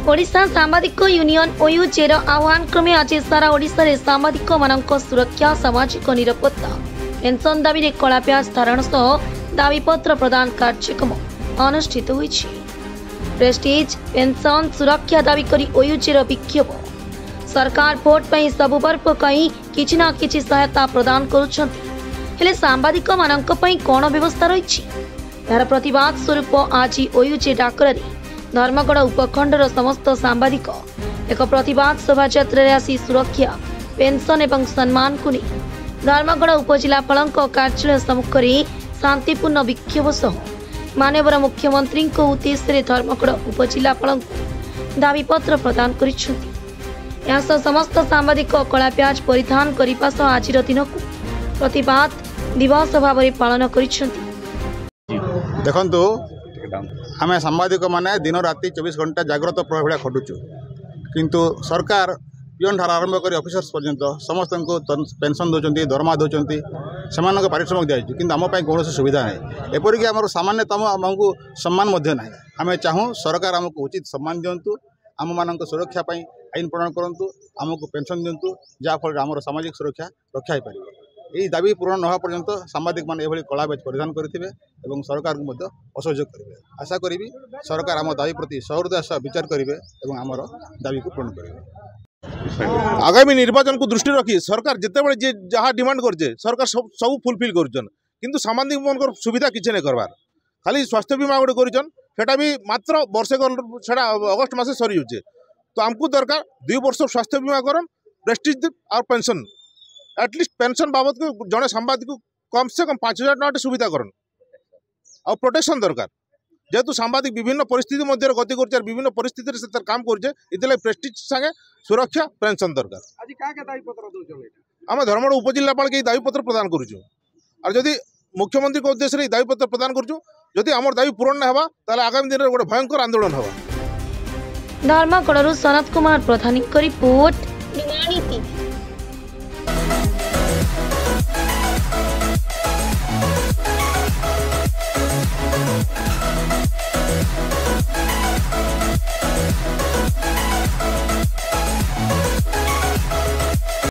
Odisha सांबादिक union ओयूजेर आह्वान क्रमे आज सारा ओडिशा रे सांबादिक मानक सुरक्षा सामाजिक निरापत्ता पेंशन दाबी कला प्याज धारण सह दाबीपत्र प्रदान कार्यक्रम अनुष्ठित होईछि। प्रेस्टीज पेंशन सुरक्षा दाबी करी ओयूजेर विक्षोभ सरकार भोट पर सबु वर्ग कहीं किछि ना किछि सहायता प्रदान करुछंती हेले सांबादिक मानक पई कोन व्यवस्था रहिछि। यार प्रतिवाद स्वरूप आज ओयूजे डाकरारी धर्मगढ़ उपखंडर समस्त सांबादिक एक प्रतिवाद शोभायात्रा आसी सुरक्षा पेंशन एवं सम्मान को नहीं धर्मगढ़ उपजिलापाल कार्यालय सम्मुख शांतिपूर्ण विक्षोभ सह माननीय मुख्यमंत्री उद्देश्य धर्मगढ़ उपजिलापाल दाबीपत्र प्रदान कर समस्त सांबादिक कला प्याज परिधान करने सह आज दिन को प्रतिवाद दिवस भाव में पालन कर देखु आम सांबादिक मैंने दिन राति 24 घंटा जाग्रत भाया खटुचु किंतु सरकार पिओन ठार आरंभ कर ऑफिसर्स पर्यंत समस्त को पेंशन दौरान दरमा दौरान से पारिश्रमिक दिखाई कि आम कौन सुविधा ना एपरिक आम सामान्यतम आमको सम्मान ना आम चाहूँ सरकार आमको उचित सम्मान दिंतु आम मान सुरक्षा आईन प्रणयन करूँ आमको पेंशन दिंतु जहाँफल आम सामाजिक सुरक्षा रक्षा हो पार यही दाबी पूरण न पर्यंत सांबादिक मैंने ये कला बैच परिधान करेंगे और सरकार को असहयोग करेंगे। आशा करी सरकार आम दाबी प्रति सहृदय सह विचार करेंगे और आमर दाबी को पूर्ण करेंगे। आगामी निर्वाचन को दृष्टि रखी सरकार जितेबाला जी जहाँ डिमांड करे सरकार सब फुलफिल कर सांबादिक मान सुविधा किसी नहीं करवार खाली स्वास्थ्य बीमा गोटे कर भी मात्र वर्षे से अगस्ट मस सरी जाऊे तो आमको दरकार 2 वर्ष स्वास्थ्य बीमा करन प्रेस्टीज और पेंशन एटलिस्ट पेंशन बाबद को जड़े सांबादिक कम से कम 5,000 टका सुविधा करन और प्रोटेक्शन दरकार जेहेतु सांबादिक विभिन्न परिस्थिति मध्य गति कर विभिन्न परिस्थिति से काम कर प्रेस्टीज संगे सुरक्षा पेंशन दरकार आम धर्मगढ़ उपजिलापाल के दाबीपत्र प्रदान करुँ और जदि मुख्यमंत्री के उद्देश्य दाबीपत्र प्रदान करुँ जदि आम दाबी पूरण ना आगामी दिन में गोटे भयंकर आंदोलन होगा। धर्मगढ़ सनत कुमार प्रधान रिपोर्ट।